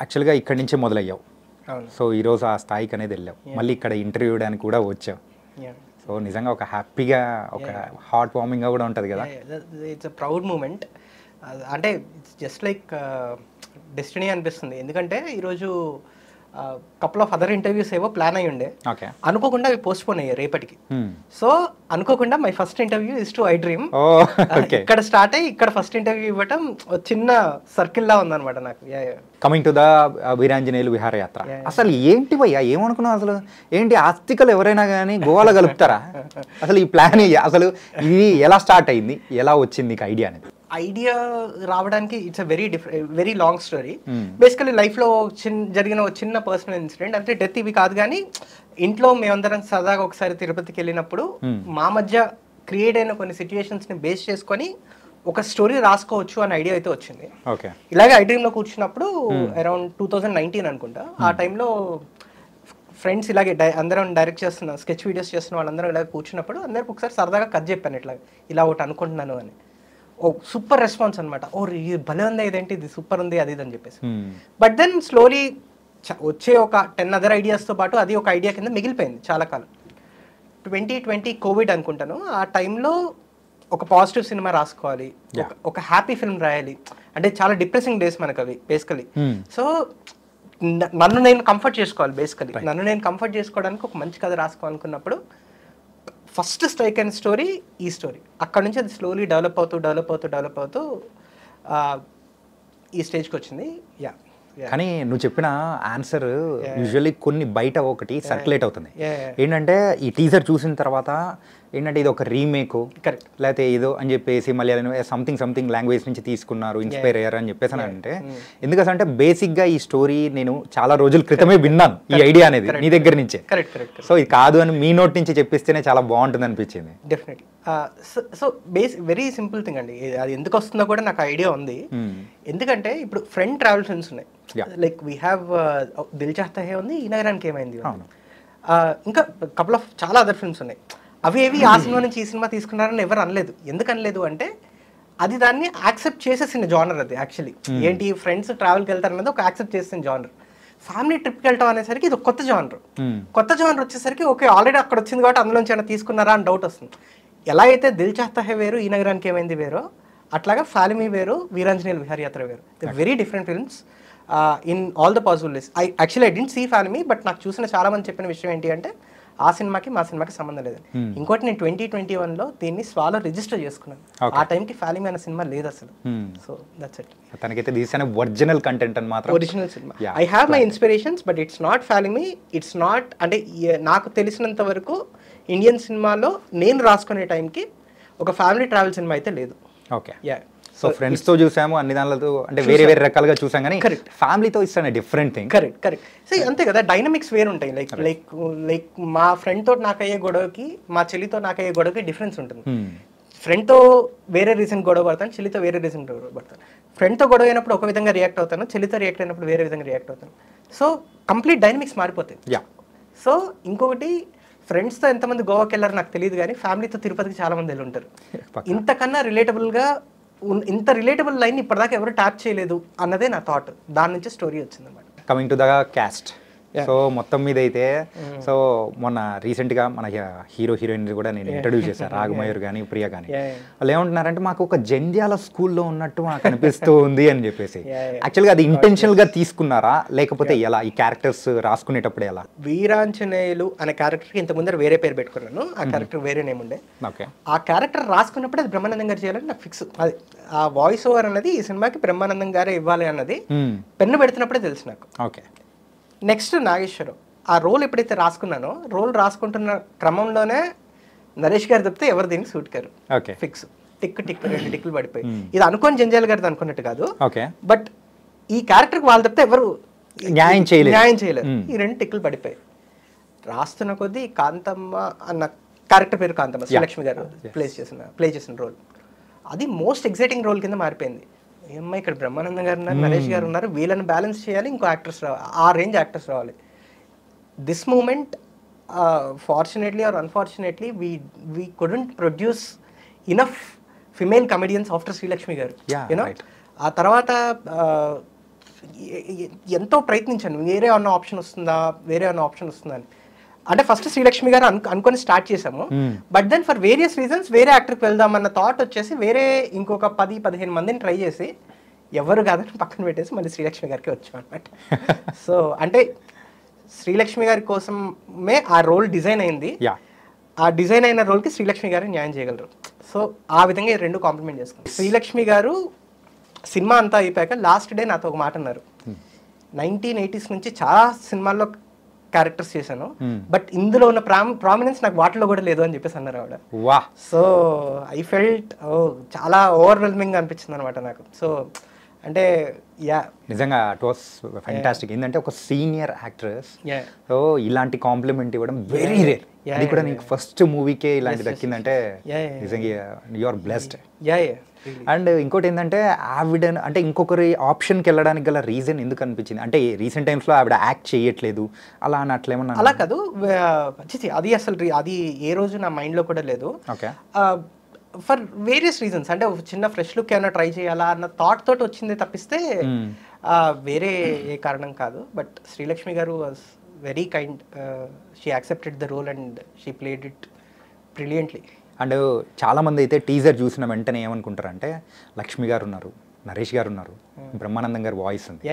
యాక్చువల్గా ఇక్కడి నుంచే మొదలయ్యావు. అవును. సో ఈరోజు ఆ స్థాయికి అనేది వెళ్ళావు. మళ్ళీ ఇక్కడ ఇంటర్వ్యూ ఇవ్వడానికి కూడా వచ్చావు. సో నిజంగా ఒక హ్యాపీగా ఒక హార్ట్ వార్మింగ్గా కూడా ఉంటుంది కదా. It's a proud moment. అంటే ఇట్స్ జస్ట్ లైక్ డెస్టినీ అనిపిస్తుంది. ఎందుకంటే ఈరోజు కపుల్ ఆఫ్ అదర్ ఇంటర్వ్యూస్ ఏవో ప్లాన్ అయ్యి ఉండే, ఓకే, అనుకోకుండా అవి పోస్ట్ పోన్ అయ్యాయి రేపటికి. సో అనుకోకుండా my first interview is to I dream. ఇక్కడ స్టార్ట్ అయ్యి ఇక్కడ ఫస్ట్ ఇంటర్వ్యూ ఇవ్వటం చిన్న సర్కిల్ లా ఉందన్నమాట నాకు. Coming to the Veeranjaneyulu Viharayatra. అసలు ఏంటి భయ్యా, ఏమనుకున్నావు అసలు? ఏంటి ఆస్తికలు ఎవరైనా కానీ గోవాలో కలుపుతారా? అసలు ఈ ప్లాన్ అసలు ఇది ఎలా స్టార్ట్ అయింది, ఎలా వచ్చింది నీకు ఐడియా అనేది? ఐడియా రావడానికి it's a very long story. Basically లైఫ్లో జరిగిన ఒక చిన్న పర్సనల్ ఇన్సిడెంట్. అంటే డెత్ ఇవి కాదు, కానీ ఇంట్లో మేమందరం సరదాగా ఒకసారి తిరుపతికి వెళ్ళినప్పుడు మా మధ్య క్రియేట్ అయిన కొన్ని సిచ్యువేషన్స్ని బేస్ చేసుకొని ఒక స్టోరీ రాసుకోవచ్చు అనే ఐడియా అయితే వచ్చింది. ఇలాగే ఐ డ్రీమ్లో కూర్చున్నప్పుడు అరౌండ్ 2019 అనుకుంటా. ఆ టైంలో ఫ్రెండ్స్ ఇలాగే అందరం డైరెక్ట్ చేస్తున్న స్కెచ్ వీడియోస్ చేస్తున్న వాళ్ళందరం ఇలాగ కూర్చున్నప్పుడు అందరికి ఒకసారి సరదాగా కథ చెప్పాను, ఇలా ఒకటి అనుకుంటున్నాను అని. ఓ సూపర్ రెస్పాన్స్ అనమాట. ఓ ఇది భలే ఉంది, ఇదేంటి ఇది సూపర్ ఉంది, అది ఇది అని చెప్పేసి. బట్ దెన్ స్లోలీ వచ్చే ఒక 10 అదర్ ఐడియాస్తో పాటు అది ఒక ఐడియా కింద మిగిలిపోయింది చాలా కాలం. 2020 కోవిడ్ అనుకుంటాను. ఆ టైంలో ఒక పాజిటివ్ సినిమా రాసుకోవాలి, ఒక హ్యాపీ ఫిల్మ్ రాయాలి. అంటే చాలా డిప్రెసింగ్ డేస్ మనకు అవి బేసికలీ. సో నన్ను నేను కంఫర్ట్ చేసుకోవాలి, బేసికలీ నన్ను నేను కంఫర్ట్ చేసుకోవడానికి ఒక మంచి కథ రాసుకోవాలనుకున్నప్పుడు ఫస్ట్ స్ట్రైక్ అయిన స్టోరీ ఈ స్టోరీ. అక్కడ నుంచి అది స్లోలీ డెవలప్ అవుతూ ఈ స్టేజ్కి వచ్చింది. కానీ నువ్వు చెప్పిన ఆన్సర్ యూజువల్లీ కొన్ని బయట ఒకటి సర్క్యులేట్ అవుతుంది. ఏంటంటే ఈ టీజర్ చూసిన తర్వాత ఏంటంటే ఇది ఒక రీమేక్ లేకపోతే ఏదో అని చెప్పేసి మళ్ళీ సంథింగ్ లాంగ్వేజ్ నుంచి తీసుకున్నారు, ఇన్స్పైర్ అయ్యారు అని చెప్పేసి అని అంటే, ఎందుకంటే బేసిక్గా ఈ స్టోరీ నేను చాలా రోజుల క్రితమే విన్నాను, ఈ ఐడియా అనేది నీ దగ్గర నుంచే. సో ఇది కాదు అని మీ నోట్ నుంచి చెప్పిస్తేనే చాలా బాగుంటుంది అనిపించింది. Definitely. So very simple thing అండి. అది ఎందుకు వస్తుందో కూడా నాకు ఐడియా ఉంది. ఎందుకంటే ఇప్పుడు ఫ్రెండ్ ట్రావెల్ ఫిల్మ్స్ ఉన్నాయి, like we have Dil Chahta Hai ఉంది, ఈ నగరానికి ఏమైంది, ఇంకా కపుల్ ఆఫ్ చాలా అదర్ ఫిల్మ్స్ ఉన్నాయి. అవి ఏవి ఆ సినిమా నుంచి ఈ సినిమా తీసుకున్నారని ఎవరు అనలేదు. ఎందుకు అనలేదు అంటే అది దాన్ని యాక్సెప్ట్ చేసేసిన జానర్. అది యాక్చువల్లీ ఏంటి, ఫ్రెండ్స్ ట్రావెల్కి వెళ్తారన్నది ఒక యాక్సెప్ట్ చేసిన జానర్. ఫ్యామిలీ ట్రిప్కి వెళ్ళటం అనేసరికి ఇది ఒక కొత్త జానర్. కొత్త జానర్ వచ్చేసరికి ఓకే ఆల్రెడీ అక్కడ వచ్చింది కాబట్టి అందులోంచి ఏమైనా తీసుకున్నారా అని డౌట్ వస్తుంది. ఎలా అయితే దిల్ చాహతా హై వేరు, ఈ నగరానికి ఏమైంది వేరో, అట్లాగా ఫాలిమి వేరు, వీరాంజనేయులు విహారయాత్ర వేరు. Very different films in all the possible ways. I didn't see Falimy, but నాకు చూసిన చాలా మంది చెప్పిన విషయం ఏంటి అంటే ఆ సినిమాకి మా సినిమాకి సంబంధం లేదని. ఇంకోటి నేను 2021లో దీన్ని స్వాలో రిజిస్టర్ చేసుకున్నాను. ఆ టైంకి ఫాలిమి అనే సినిమా లేదు అసలు. So that's it. తనకైతే తీసిన ఒరిజినల్ కంటెంట్ అని మాత్రం ఒరిజినల్ సినిమా. I have my inspirations but it's not Falimy. It's not అంటే నాకు తెలిసినంత వరకు ఇండియన్ సినిమాలో నేను రాసుకునే టైంకి ఒక ఫ్యామిలీ ట్రావెల్ సినిమా అయితే లేదు. ఓకే. సో ఫ్రెండ్స్ తో చూసాము, అన్ని దానిలో అంటే వేరే రకాలుగా చూసాం, కానీ ఫ్యామిలీతో it's different thing. Correct. So అంతే కదా, డైనమిక్స్ వేరు ఉంటాయి. లైక్ మా ఫ్రెండ్ తోటి నాకు అయ్యే గొడవకి, మా చెల్లితో నాకు అయ్యే గొడవకి డిఫరెన్స్ ఉంటుంది. ఫ్రెండ్తో వేరే రీజన్ గొడవ పడతాను, చెల్లితో వేరే రీజన్ గొడవ పడతాను. ఫ్రెండ్తో గొడవ అయినప్పుడు ఒక విధంగా రియాక్ట్ అవుతాను, చెల్లితో రియాక్ట్ అయినప్పుడు వేరే విధంగా రియాక్ట్ అవుతాను. సో కంప్లీట్ డైనమిక్స్ మారిపోతాయి. సో ఇంకొకటి, ఫ్రెండ్స్తో ఎంతమంది గోవాకి వెళ్ళారో నాకు తెలియదు, కానీ ఫ్యామిలీతో తిరుపతికి చాలా మంది వెళ్ళి ఉంటారు. ఇంతకన్నా రిలేటబుల్గా ఇంత రిలేటబుల్ లైన్ ఇప్పటిదాకా ఎవరు ట్యాప్ చేయలేదు అన్నదే నా థాట్. దాని నుంచి స్టోరీ వచ్చింది అన్నమాట. Coming to the cast, so మొత్తం మీద అయితే సో మొన్న రీసెంట్గా మన హీరో హీరోయిన్ కూడా నేను ఇంట్రడ్యూస్ చేశాను, రాఘమయూర్ కానీ ప్రియ కానీ. వాళ్ళు ఏమంటున్నారంటే మాకు ఒక జంధ్యాల స్కూల్లో ఉన్నట్టు మాకు అనిపిస్తూ ఉంది అని చెప్పేసి. యాక్చువల్గా అది ఇంటెన్షనల్గా తీసుకున్నారా లేకపోతే ఎలా, ఈ క్యారెక్టర్స్ రాసుకునేటప్పుడు ఎలా? వీరాంజనేయులు అనే క్యారెక్టర్కి ఇంత ముందర వేరే పేరు పెట్టుకున్నాను, ఆ క్యారెక్టర్ వేరే నేమ్ ఉండే. ఓకే. ఆ క్యారెక్టర్ రాసుకున్నప్పుడు అది బ్రహ్మానందం గారు చేయాలని నాకు ఫిక్స్. అది ఆ వాయిస్ ఓవర్ అన్నది ఈ సినిమాకి బ్రహ్మానందం గారే ఇవ్వాలి అన్నది పెన్ను పెడుతున్నప్పుడే తెలుసు నాకు. ఓకే. నెక్స్ట్ నాగేశ్వరం. ఆ రోల్ ఎప్పుడైతే రాసుకున్నానో, రోల్ రాసుకుంటున్న క్రమంలోనే నరేష్ గారు తప్పితే ఎవరు దీనికి suit car. Okay. Fix. Tick 2 టిక్లు పడిపోయి. ఇది అనుకోని జంజాల్ గారిది అనుకున్నట్టు కాదు. ఓకే. బట్ ఈ క్యారెక్టర్కి వాళ్ళు తప్పితే ఎవరు న్యాయం చేయలేదు. ఈ 2 టిక్లు పడిపోయి రాస్తున్న కొద్దీ కాంతమ్మ అన్న క్యారెక్టర్ పేరు కాంతమ్మ, శ్రీలక్ష్మి గారు ప్లే చేసిన రోల్ అది మోస్ట్ ఎగ్జైటింగ్ రోల్ కింద మారిపోయింది. ఏమ్మా ఇక్కడ బ్రహ్మానందం గారు ఉన్నారు, నరేష్ గారు ఉన్నారు, వీళ్ళని బ్యాలెన్స్ చేయాలి, ఇంకో యాక్టర్స్ రావాలి, ఆ రేంజ్ యాక్టర్స్ రావాలి. This moment fortunately or unfortunately we couldn't produce enough female comedians after Srilakshmi garu. You know ఆ తర్వాత ఎంతో ప్రయత్నించాను, వేరే అన్న ఆప్షన్ వస్తుందా అని. అంటే ఫస్ట్ శ్రీలక్ష్మి గారు అనుకొని స్టార్ట్ చేసాము. But then for various reasons వేరే యాక్టర్కి వెళ్దామన్న థాట్ వచ్చేసి వేరే ఇంకొక 10-15 మందిని ట్రై చేసి ఎవరు కాదని పక్కన పెట్టేసి మళ్ళీ శ్రీలక్ష్మి గారికి వచ్చాం అనమాట. సో అంటే శ్రీలక్ష్మి గారి కోసమే ఆ రోల్ డిజైన్ అయింది. ఆ డిజైన్ అయిన రోల్కి శ్రీలక్ష్మి గారు న్యాయం చేయగలరు. సో ఆ విధంగా ఈ రెండు కాంప్లిమెంట్ చేసుకుంటాం. శ్రీలక్ష్మి గారు సినిమా అంతా అయిపోయాక లాస్ట్ డే నాతో ఒక మాట అన్నారు, 1980s నుంచి చాలా సినిమాల్లో క్యారెక్టర్స్ చేశాను, బట్ ఇందులో ఉన్న ప్రామినెన్స్ నాకు వాటిలో కూడా లేదు అని చెప్పేసి అన్నారు ఆవిడ. సో ఐ ఫెల్ట్ చాలా ఓవర్వెల్మింగ్ అనిపించింది అనమాట నాకు. సో అంటే నిజంగా ఇట్ వాస్ ఫ్యాంటాస్టిక్. ఏంటంటే ఒక సీనియర్ యాక్ట్రెస్ సో ఇలాంటి కాంప్లిమెంట్ ఇవ్వడం వెరీ రేర్. అది కూడా నీకు ఫస్ట్ మూవీకే ఇలాంటి దక్కిందంటే నిజంగా యు ఆర్ బ్లెస్డ్. అండ్ ఇంకోటి ఏంటంటే ఆవిడ అంటే ఇంకొకరి ఆప్షన్కి వెళ్ళడానికి గల రీజన్ ఎందుకు అనిపించింది అంటే రీసెంట్ టైమ్స్లో ఆవిడ యాక్ట్ చేయట్లేదు అలా అని అట్లేమన్నా? అలా కాదు, అది అసలు అది ఏ రోజు నా మైండ్లో కూడా లేదు. Okay, for various reasons. అంటే చిన్న ఫ్రెష్ లుక్ ఏమైనా ట్రై చేయాలా అన్న థాట్ తోటి వచ్చింది తప్పిస్తే వేరే ఏ కారణం కాదు. But Srilakshmi garu was very kind. She accepted the role and she played it brilliantly. And చాలామంది అయితే టీజర్ చూసిన వెంటనే ఏమనుకుంటారంటే లక్ష్మి గారు ఉన్నారు, నరేష్ గారు ఉన్నారు, బ్రహ్మానందం గారి వాయిస్ ఉంది,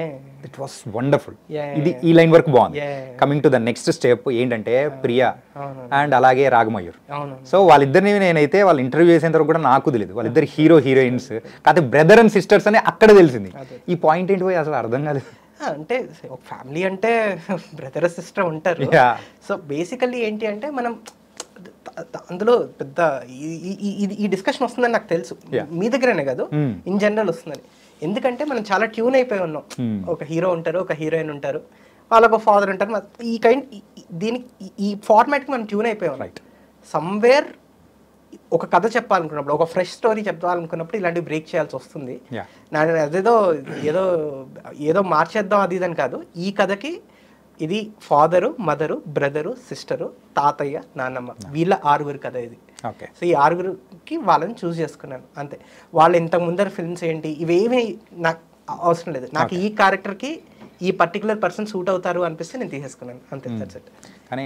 ఇట్ వాస్ వండర్ఫుల్. ఇది ఈ లైన్ వరకు బాగుంది. Coming to the next step ఏంటంటే ప్రియా అండ్ అలాగే రాగమయూర్. సో వాళ్ళిద్దరిని నేనైతే వాళ్ళు ఇంటర్వ్యూ చేసేంత వరకు కూడా నాకు తెలియదు వాళ్ళిద్దరు హీరోయిన్స్ కాకపోతే బ్రదర్ అండ్ సిస్టర్స్ అని అక్కడ తెలిసింది. ఈ పాయింట్ ఏంటి పోయి అసలు అర్థం కాలేదు. అంటే ఒక ఫ్యామిలీ అంటే బ్రదర్ సిస్టర్ ఉంటారు. సో బేసికల్లీ ఏంటి అంటే మనం అందులో పెద్ద ఈ డిస్కషన్ వస్తుందని నాకు తెలుసు, మీ దగ్గరనే కాదు ఇన్ జనరల్ వస్తుందని. ఎందుకంటే మనం చాలా ట్యూన్ అయిపోయి ఉన్నాం. ఒక హీరో ఉంటారు, ఒక హీరోయిన్ ఉంటారు, వాళ్ళకు ఫాదర్ ఉంటారు. ఈ ఫార్మాట్కి మనం ట్యూన్ అయిపోయి ఉన్నాం. సమ్వేర్ ఒక కథ చెప్పాలనుకున్నప్పుడు, ఒక ఫ్రెష్ స్టోరీ చెప్పాలనుకున్నప్పుడు ఇలాంటివి బ్రేక్ చేయాల్సి వస్తుంది. అదేదో ఏదో మార్చేద్దాం అది ఇదని కాదు. ఈ కథకి ఇది ఫాదరు, మదరు, బ్రదరు, సిస్టరు, తాతయ్య, నాన్నమ్మ, వీళ్ళ 6 కథ ఇది. సో ఈ 6కి వాళ్ళని చూస్ చేసుకున్నాను అంతే. వాళ్ళు ఇంతకు ముందర ఫిల్మ్స్ ఏంటి ఇవేమీ నాకు అవసరం లేదు. నాకు ఈ క్యారెక్టర్కి ఈ పర్టికులర్ పర్సన్ సూట్ అవుతారు అనిపిస్తే నేను తీసేసుకున్నాను అంతే. కానీ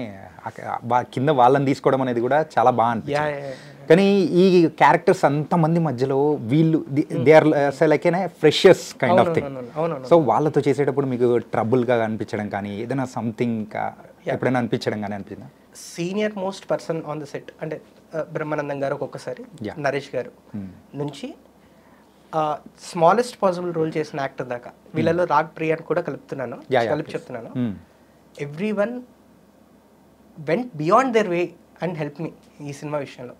కింద వాళ్ళని తీసుకోవడం అనేది కూడా చాలా బాగా అనిపించింది. కానీ ఈ క్యారెక్టర్స్ అంతమంది మధ్యలో వీళ్ళు they are like a freshers kind of thing. So వాళ్ళతో చేసేటప్పుడు మీకు ట్రబుల్గా అనిపించడం కానీ ఏదైనా సంథింగ్ ఎప్పుడైనా అనిపించడం కానీ అనిపించిందా? Senior most person on the set అంటే బ్రహ్మానందం గారు, ఒక్కొక్కసారి నరేష్ గారు నుంచి స్మాలెస్ట్ పాసిబుల్ రోల్ చేసిన యాక్టర్ దాకా వీళ్ళలో రాగ్ ప్రియాని కూడా కలిపి చెప్తున్నాను. Every one vent beyond there way and help me ఈ సినిమా విషయంలో.